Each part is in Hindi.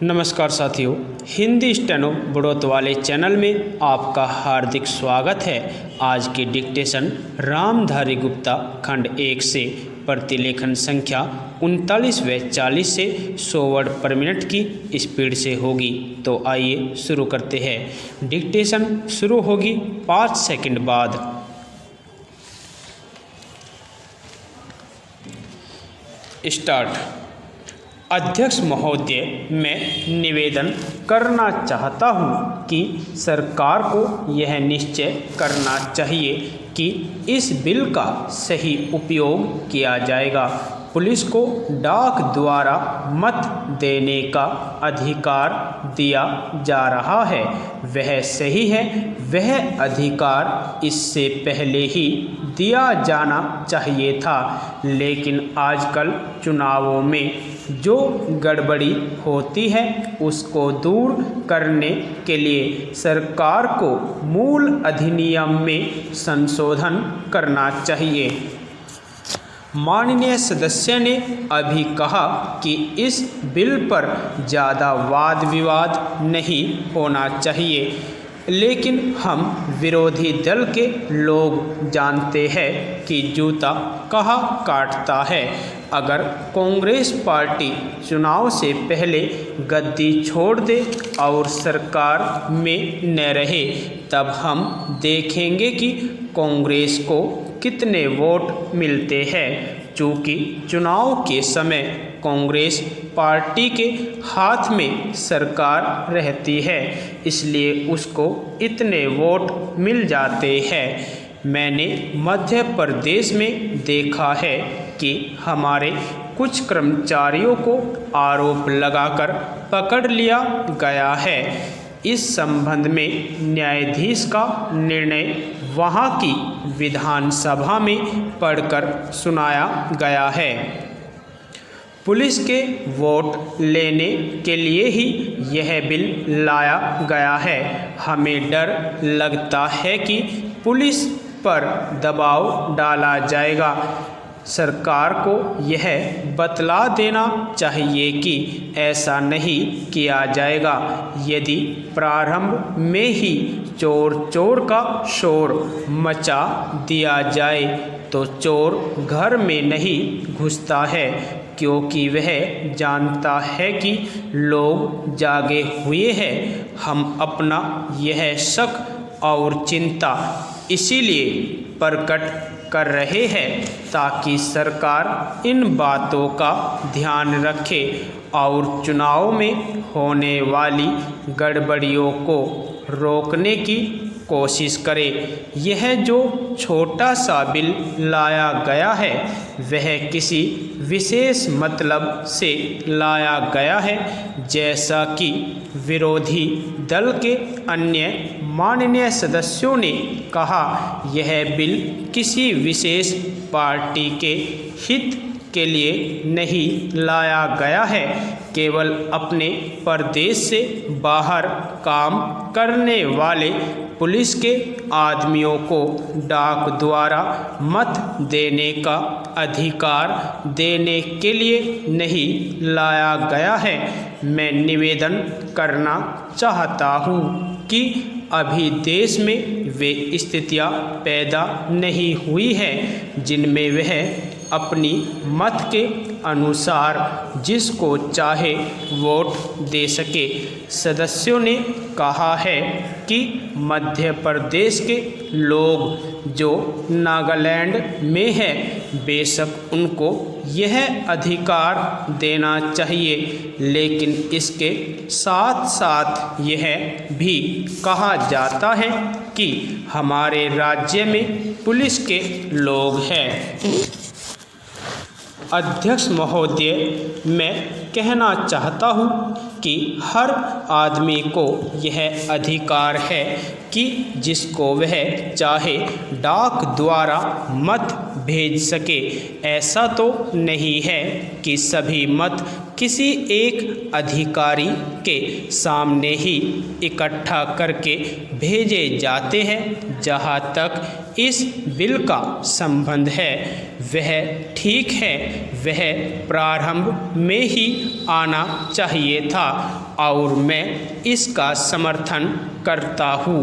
नमस्कार साथियों, हिंदी स्टेनो बढ़ोत वाले चैनल में आपका हार्दिक स्वागत है। आज की डिक्टेशन रामधारी गुप्ता खंड 1 से प्रतिलेखन संख्या 39 व 40 से 100 वर्ड पर मिनट की स्पीड से होगी। तो आइए शुरू करते हैं। डिक्टेशन शुरू होगी 5 सेकंड बाद। स्टार्ट। अध्यक्ष महोदय, मैं निवेदन करना चाहता हूं कि सरकार को यह निश्चय करना चाहिए कि इस बिल का सही उपयोग किया जाएगा। पुलिस को डाक द्वारा मत देने का अधिकार दिया जा रहा है, वह सही है। वह अधिकार इससे पहले ही दिया जाना चाहिए था, लेकिन आजकल चुनावों में जो गड़बड़ी होती है उसको दूर करने के लिए सरकार को मूल अधिनियम में संशोधन करना चाहिए। माननीय सदस्य ने अभी कहा कि इस बिल पर ज़्यादा वाद विवाद नहीं होना चाहिए, लेकिन हम विरोधी दल के लोग जानते हैं कि जूता कहाँ काटता है। अगर कांग्रेस पार्टी चुनाव से पहले गद्दी छोड़ दे और सरकार में न रहे, तब हम देखेंगे कि कांग्रेस को कितने वोट मिलते हैं। चूँकि चुनाव के समय कांग्रेस पार्टी के हाथ में सरकार रहती है, इसलिए उसको इतने वोट मिल जाते हैं। मैंने मध्य प्रदेश में देखा है कि हमारे कुछ कर्मचारियों को आरोप लगाकर पकड़ लिया गया है। इस संबंध में न्यायाधीश का निर्णय वहां की विधानसभा में पढ़कर सुनाया गया है। पुलिस के वोट लेने के लिए ही यह बिल लाया गया है। हमें डर लगता है कि पुलिस पर दबाव डाला जाएगा। सरकार को यह बतला देना चाहिए कि ऐसा नहीं किया जाएगा। यदि प्रारंभ में ही चोर चोर का शोर मचा दिया जाए तो चोर घर में नहीं घुसता है, क्योंकि वह जानता है कि लोग जागे हुए हैं। हम अपना यह शक और चिंता इसीलिए प्रकट कर रहे हैं ताकि सरकार इन बातों का ध्यान रखे और चुनाव में होने वाली गड़बड़ियों को रोकने की कोशिश करे। यह जो छोटा सा बिल लाया गया है वह किसी विशेष मतलब से लाया गया है, जैसा कि विरोधी दल के अन्य माननीय सदस्यों ने कहा। यह बिल किसी विशेष पार्टी के हित के लिए नहीं लाया गया है। केवल अपने प्रदेश से बाहर काम करने वाले पुलिस के आदमियों को डाक द्वारा मत देने का अधिकार देने के लिए नहीं लाया गया है। मैं निवेदन करना चाहता हूँ कि अभी देश में वे स्थितियाँ पैदा नहीं हुई हैं जिनमें वह अपनी मत के अनुसार जिसको चाहे वोट दे सके। सदस्यों ने कहा है कि मध्य प्रदेश के लोग जो नागालैंड में है, बेशक उनको यह अधिकार देना चाहिए, लेकिन इसके साथ साथ यह भी कहा जाता है कि हमारे राज्य में पुलिस के लोग हैं। अध्यक्ष महोदय, मैं कहना चाहता हूँ कि हर आदमी को यह अधिकार है कि जिसको वह चाहे डाक द्वारा मत भेज सके। ऐसा तो नहीं है कि सभी मत किसी एक अधिकारी के सामने ही इकट्ठा करके भेजे जाते हैं। जहाँ तक इस बिल का संबंध है वह ठीक है, वह प्रारंभ में ही आना चाहिए था और मैं इसका समर्थन करता हूँ।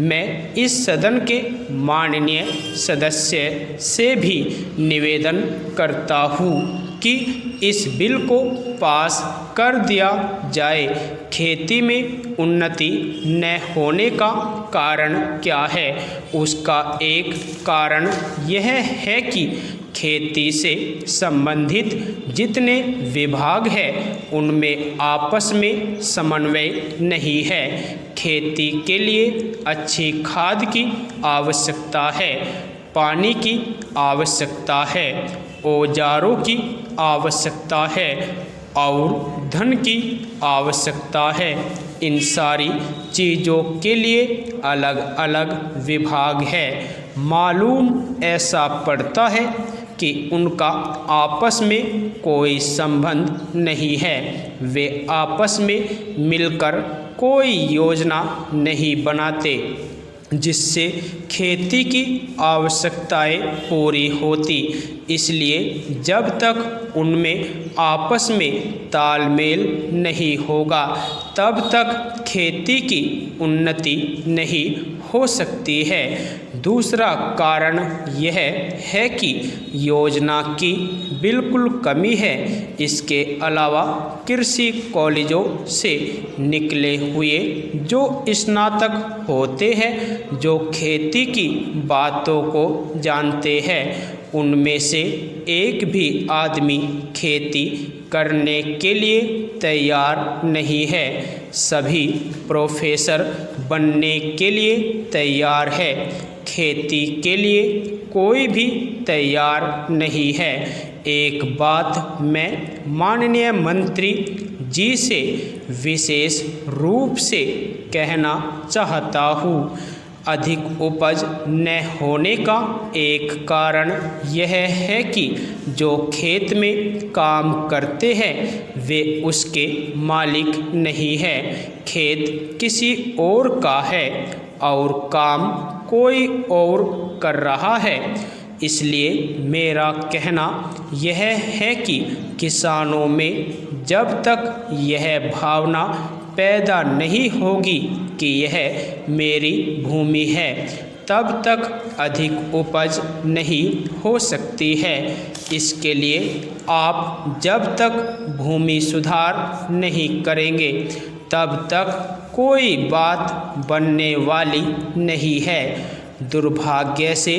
मैं इस सदन के माननीय सदस्य से भी निवेदन करता हूँ कि इस बिल को पास कर दिया जाए। खेती में उन्नति न होने का कारण क्या है? उसका एक कारण यह है कि खेती से संबंधित जितने विभाग हैं उनमें आपस में समन्वय नहीं है। खेती के लिए अच्छी खाद की आवश्यकता है, पानी की आवश्यकता है, औजारों की आवश्यकता है और धन की आवश्यकता है। इन सारी चीज़ों के लिए अलग अलग विभाग है। मालूम ऐसा पड़ता है कि उनका आपस में कोई संबंध नहीं है। वे आपस में मिलकर कोई योजना नहीं बनाते जिससे खेती की आवश्यकताएं पूरी होती। इसलिए जब तक उनमें आपस में तालमेल नहीं होगा तब तक खेती की उन्नति नहीं हो सकती है। दूसरा कारण यह है कि योजना की बिल्कुल कमी है। इसके अलावा कृषि कॉलेजों से निकले हुए जो स्नातक होते हैं, जो खेती की बातों को जानते हैं, उनमें से एक भी आदमी खेती करने के लिए तैयार नहीं है। सभी प्रोफेसर बनने के लिए तैयार है, खेती के लिए कोई भी तैयार नहीं है। एक बात मैं माननीय मंत्री जी से विशेष रूप से कहना चाहता हूँ। अधिक उपज न होने का एक कारण यह है कि जो खेत में काम करते हैं वे उसके मालिक नहीं हैं। खेत किसी और का है और काम कोई और कर रहा है। इसलिए मेरा कहना यह है कि किसानों में जब तक यह भावना पैदा नहीं होगी कि यह मेरी भूमि है, तब तक अधिक उपज नहीं हो सकती है। इसके लिए आप जब तक भूमि सुधार नहीं करेंगे तब तक कोई बात बनने वाली नहीं है। दुर्भाग्य से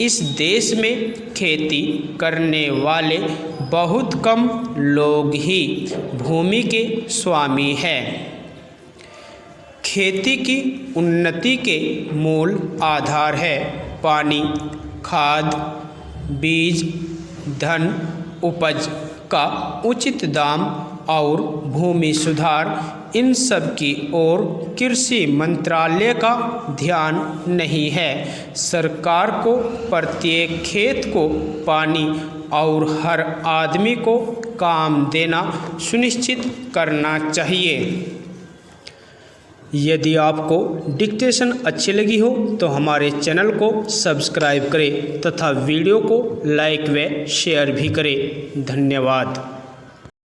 इस देश में खेती करने वाले बहुत कम लोग ही भूमि के स्वामी हैं। खेती की उन्नति के मूल आधार है पानी, खाद, बीज, धन, उपज का उचित दाम और भूमि सुधार। इन सब की ओर कृषि मंत्रालय का ध्यान नहीं है। सरकार को प्रत्येक खेत को पानी और हर आदमी को काम देना सुनिश्चित करना चाहिए। यदि आपको डिक्टेशन अच्छी लगी हो तो हमारे चैनल को सब्सक्राइब करें तथा वीडियो को लाइक व शेयर भी करें। धन्यवाद।